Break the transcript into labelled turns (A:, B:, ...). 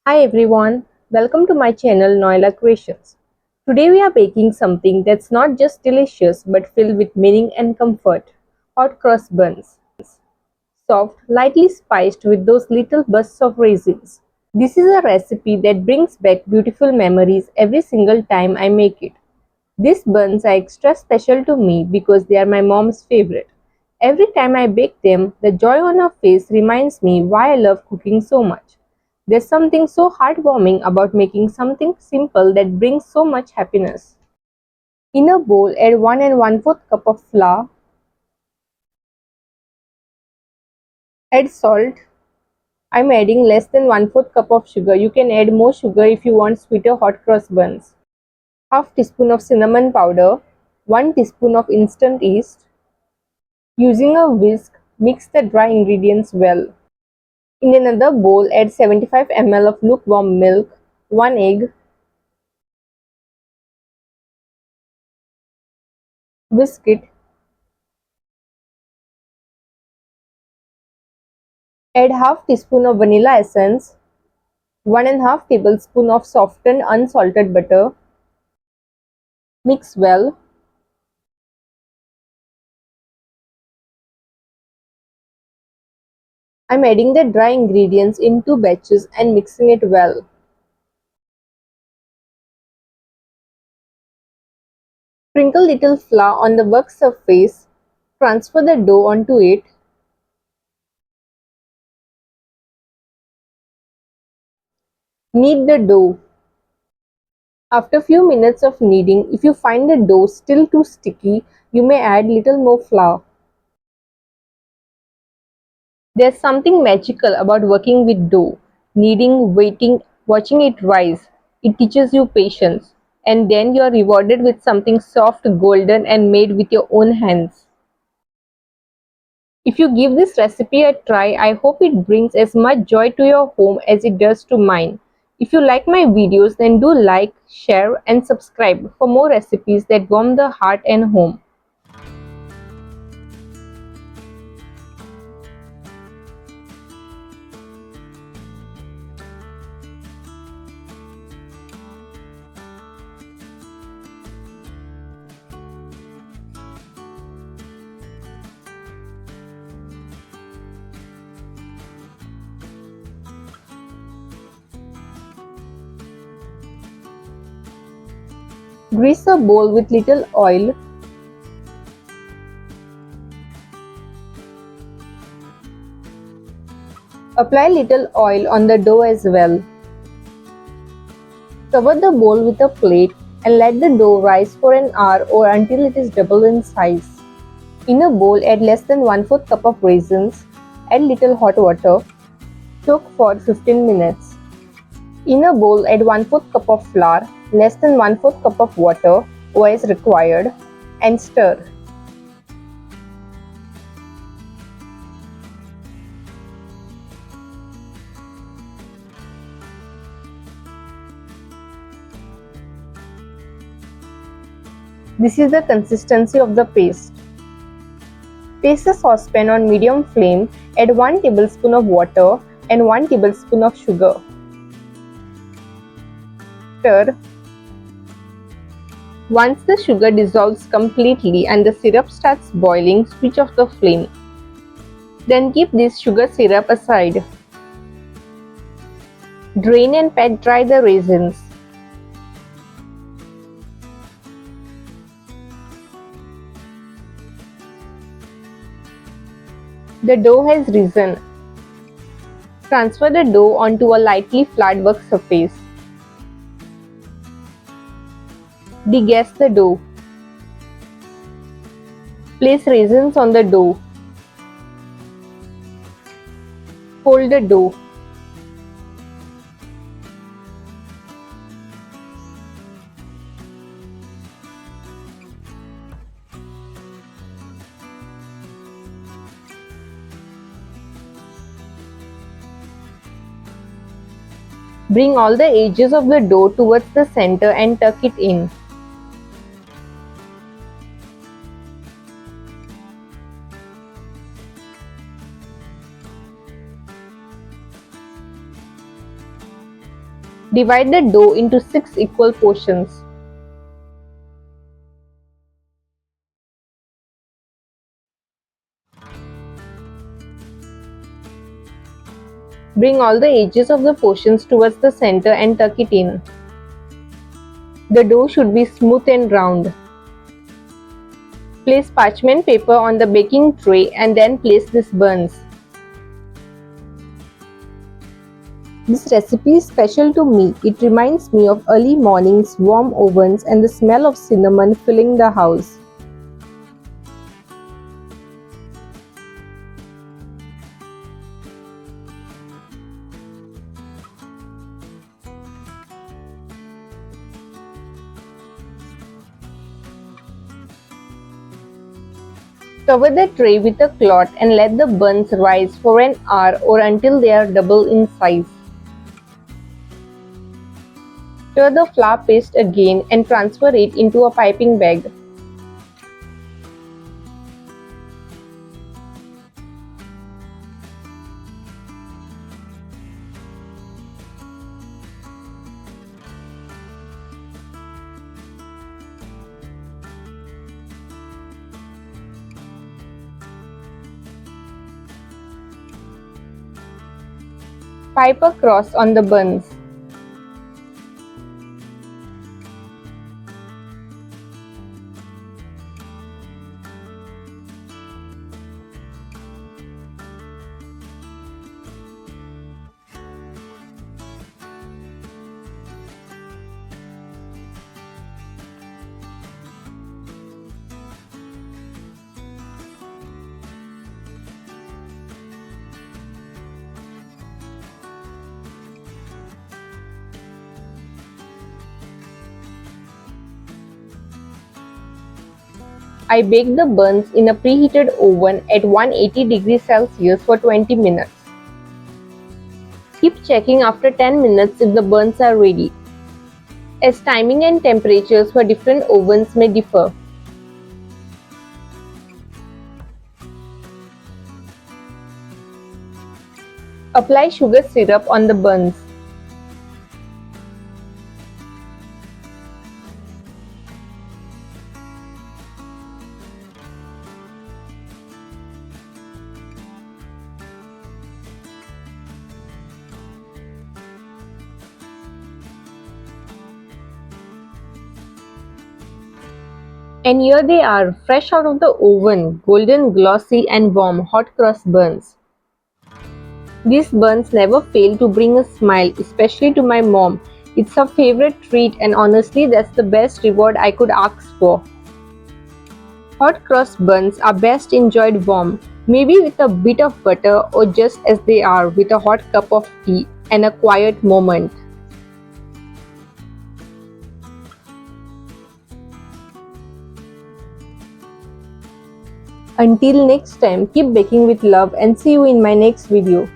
A: Hi everyone, welcome to my channel Noila Creations. Today we are baking something that's not just delicious but filled with meaning and comfort. Hot cross buns. Soft, lightly spiced with those little bursts of raisins. This is a recipe that brings back beautiful memories every single time I make it. These buns are extra special to me because they are my mom's favorite. Every time I bake them, the joy on her face reminds me why I love cooking so much. There's something so heartwarming about making something simple that brings so much happiness. In a bowl, add 1 and 1/4 cup of flour, add salt. I'm adding less than 1/4 cup of sugar. You can add more sugar if you want sweeter hot cross buns. Half teaspoon of cinnamon powder, 1 teaspoon of instant yeast. Using a whisk, mix the dry ingredients well. In another bowl, add 75 ml of lukewarm milk, 1 egg, whisk it, add half teaspoon of vanilla essence, 1 1/2 tablespoon of softened unsalted butter, mix well. I'm adding the dry ingredients in 2 batches and mixing it well. Sprinkle little flour on the work surface, transfer the dough onto it. Knead the dough. After few minutes of kneading, if you find the dough still too sticky, you may add little more flour. There's something magical about working with dough, kneading, waiting, watching it rise. It teaches you patience, and then you're rewarded with something soft, golden, and made with your own hands. If you give this recipe a try, I hope it brings as much joy to your home as it does to mine. If you like my videos, then do like, share, and subscribe for more recipes that warm the heart and home. Grease a bowl with little oil. Apply little oil on the dough as well. Cover the bowl with a plate and let the dough rise for an hour or until it is double in size. In a bowl, add less than 1/4 cup of raisins. Add little hot water. Cook for 15 minutes. In a bowl, add 1/4 cup of flour, less than 1/4 cup of water, or as required, and stir. This is the consistency of the paste. Place a saucepan on medium flame, add 1 tablespoon of water and 1 tablespoon of sugar. Stir. Once the sugar dissolves completely and the syrup starts boiling, switch off the flame. Then keep this sugar syrup aside. Drain and pat dry the raisins. The dough has risen. Transfer the dough onto a lightly flat work surface. Degas the dough. Place raisins on the dough. Fold the dough. Bring all the edges of the dough towards the center and tuck it in. Divide the dough into 6 equal portions. Bring all the edges of the portions towards the center and tuck it in. The dough should be smooth and round. Place parchment paper on the baking tray and then place these buns. This recipe is special to me. It reminds me of early mornings, warm ovens, and the smell of cinnamon filling the house. Cover the tray with a cloth and let the buns rise for an hour or until they are double in size. Stir the flour paste again and transfer it into a piping bag. Pipe a cross on the buns. I bake the buns in a preheated oven at 180 degrees Celsius for 20 minutes. Keep checking after 10 minutes if the buns are ready, as timing and temperatures for different ovens may differ. Apply sugar syrup on the buns. And here they are, fresh out of the oven, golden, glossy and warm hot cross buns. These buns never fail to bring a smile, especially to my mom. It's her favorite treat and honestly that's the best reward I could ask for. Hot cross buns are best enjoyed warm, maybe with a bit of butter or just as they are with a hot cup of tea and a quiet moment. Until next time, keep baking with love and see you in my next video.